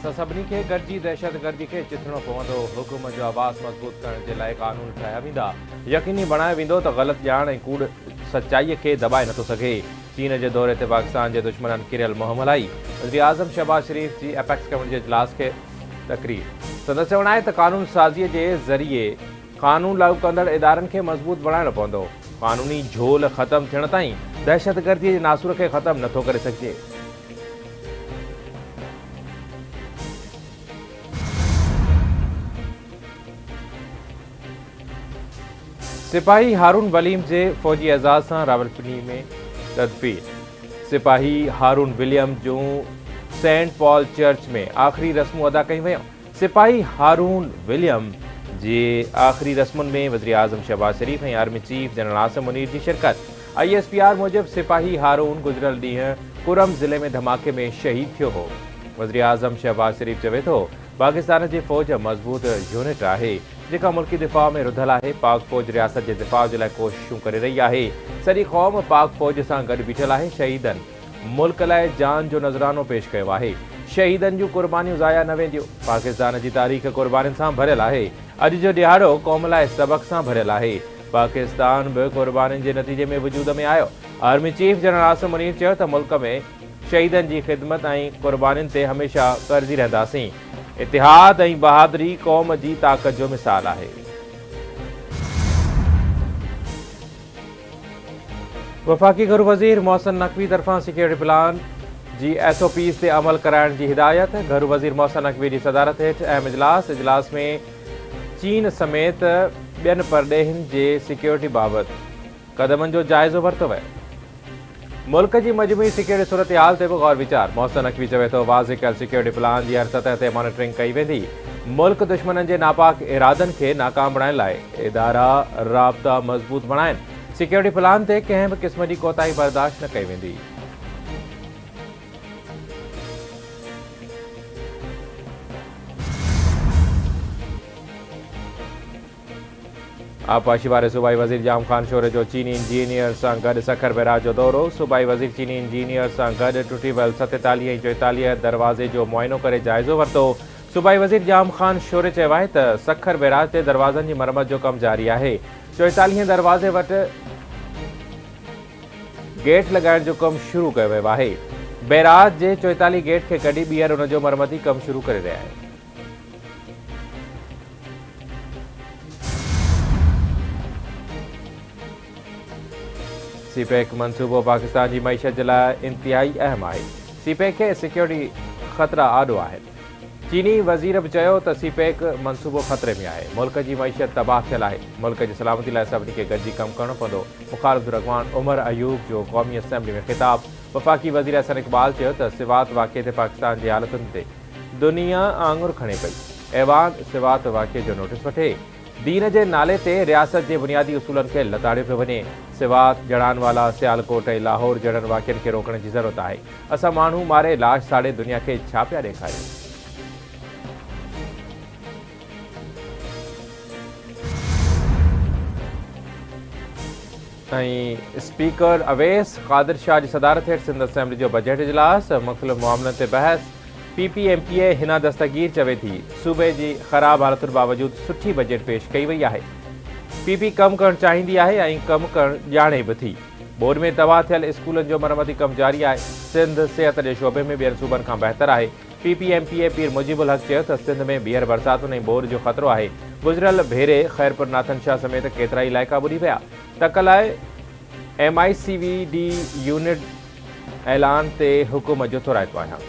असां सभिनी खे गॾिजी दहशतगर्दी खे चिथणो पवंदो। हुकूमत जो आवाज़ मज़बूत करण जे लाइ क़ानून ठाहिया वेंदा। यकीनी बणायो वेंदो त ग़लति ॼाण ऐं कूड़ सचाईअ खे दॿाए नथो सघे। चीन जे दौरे ते पाकिस्तान जे दुश्मननि किरियल मुहिम हलाई। वज़ीर आज़म शहबाज शरीफ़ जी एपेक्स कमेटी जे इजलास खे तक़रीर। संदसि चवणु आहे त क़ानून साज़ीअ जे ज़रिए क़ानून लागू कंदड़ इदारनि खे मज़बूत बणाइणो पवंदो। क़ानूनी झोल ख़तमु थियण ताईं दहशतगर्दीअ जे नासूर खे ख़तमु नथो करे सघिजे। सिपाही हारून वलीम जे फ़ौजी एज़ाज़ सां रावलपिंडी में तदफ़ीन। सिपाही हारून विलियम जूं सेंट पॉल चर्च में आख़िरी रस्मूं अदा कयूं वयूं। सिपाही हारून विलियम जे आख़िरी रस्मुनि में वज़ीर आज़म शहबाज शरीफ़ ऐं army chief general Asim Munir जी शिरकत। ISPR मूजिबि सिपाही हारून गुज़िरियल ॾींहुं कुरम ज़िले में धमाके में शहीद थियो हो। वज़ीर आज़म शहबाज शरीफ़ चवे थो पाकिस्तान जी फ़ौज मज़बूत यूनिट आहे जेका मुल्की दिफ़ा में रुधल आहे। पाक फ़ौज रियासत जे दिफ़ा जे लाइ कोशिशूं करे रही आहे। सॼी क़ौम पाक फ़ौज सां गॾु बीठल आहे। शहीदनि मुल्क लाइ जान जो नज़रानो पेश कयो आहे। शहीदनि जूं क़ुर्बानियूं ज़ाया न वेंदियूं। पाकिस्तान जी तारीख़ क़ुर्बानियुनि सां भरियल आहे। अॼु जो ॾिहाड़ो क़ौम लाइ सबक़ सां भरियल आहे। पाकिस्तान बि क़ुर्बानियुनि जे नतीजे में वजूद में आयो। Army chief general Asim Munir चयो त मुल्क में शहीदनि जी ख़िदमत ऐं क़ुर्बानियुनि ते हमेशह कर्ज़ी रहंदासीं। इतिहाद ऐं बहादुरी क़ौम जी ताक़त जो मिसाल आहे। वफ़ाक़ी घरू वज़ीर मोहसिन नक़वी तरफ़ां सिक्योरिटी प्लान जी SOPs ते अमल कराइण जी हिदायत। घरू वज़ीर मोहसिन नक़वी जी सदारत हेठि अहम इजलास में चीन समेत ॿियनि परॾेहिनि जे सिक्योरिटी बाबति क़दमनि जो जाइज़ो वरितो वियो। मुल्क जी मजमूई सिक्योरिटी सूरत-ए-हाल ते बि गौर वीचार। मोहसिन नक़वी चवे थो वाज़े कयल सिक्योरिटी प्लान जी हर सतह ते मॉनिटरिंग कई वेंदी। मुल्क दुश्मननि जे नापाक इरादनि खे नाकाम बणाइण लाइ इदारा राब्ता मज़बूत बणाइनि। सिक्योरिटी प्लान ते कंहिं बि क़िस्म जी कोताही बर्दाश्त न कई वेंदी। आबपाशी वारे सूबाई वज़ीर जाम ख़ान शोरे जो चीनी इंजीनियर सां गॾु सखर बैराज जो दौरो। सूबाई वज़ीर चीनी इंजीनियर सां गॾु टुटी वियल 43 ऐं 44 दरवाज़े जो मुआइनो करे जाइज़ो वरितो। सूबाई वज़ीर जाम ख़ान शोरे चयो आहे त सखर बैराज ते दरवाज़नि जी मरम्मत जो कमु जारी आहे। 44 दरवाज़े वटि गेट लॻाइण जो कमु शुरू कयो वियो आहे। बैराज जे 44 गेट खे कढी ॿीहर उन जो मरम्मती कमु शुरू करे रहिया आहिनि। CPEC मनसूबो पाकिस्तान जी मईशत जे लाइ इंतिहाई अहम आहे। CPEC खे सिक्योरिटी ख़तरा आॾो आहे। चीनी वज़ीर बि चयो त CPEC मनसूबो ख़तरे में आहे। मुल्क जी मईशत तबाह थियल आहे। मुल्क जी सलामती लाइ सभिनी खे गॾिजी कमु करणो पवंदो। मुख़ालिफ़ रहनुमा उमर अयूब जो क़ौमी असेंबली में ख़िताब। वफ़ाक़ी वज़ीर अहसन इक़बाल चयो त सिवात वाक़िए ते पाकिस्तान जी हालतुनि ते दुनिया आङुर खणे पई। ऐवान सिवात वाक़िए जो नोटिस वठे। दीन जे नाले ते रियासत जे बुनियादी उसूलनि खे लताड़ियो पियो वञे। सिवात जड़ानवाला सियालकोट ऐं लाहौर जहिड़नि वाक़िअनि खे रोकण जी ज़रूरत आहे। असां माण्हू मारे लाश साड़े दुनिया खे छा पिया ॾेखारियूं। ऐं स्पीकर अवैस क़ादिर शाह जी सदारत हेठि सिंध असेंबली जो बजट इजलास। मुख़्तलिफ़ मामलनि ते बहस। PPMPA हिना दस्तगीर चवे थी सूबे जी ख़राब हालतुनि बावजूदि सुठी बजट पेश कई वई आहे। PP कमु करणु चाहींदी आहे ऐं कमु करणु ॼाणे बि थी। बोर्ड में तबाह थियल स्कूलनि जो मरम्मती कमु जारी आहे। सिंध सिहत जे शोबे में ॿियनि सूबनि खां बहितर आहे। PPMPA पीर मुजीबुल हक़ चयो त सिंध में ॿीहर बरसातुनि ऐं बोर जो ख़तरो आहे। गुज़िरियल भेरे ख़ैरपुर नाथन शाह समेत केतिरा ई इलाइक़ा ॿुॾी विया। तक लाइ MICVD यूनिट ऐलान ते हुकूमत जो थोराइतो आहियां।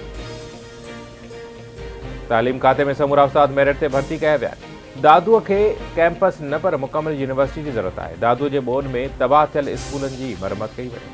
तालीम खाते में समूरा उस्ताद मेरिट ते भर्ती कया विया। दादूअ खे कैंपस न पर मुकमल यूनिवर्सिटी जी ज़रूरत आहे। दादूअ जे बोर्ड में तबाह थियल स्कूलनि जी मरम्मत कई वई।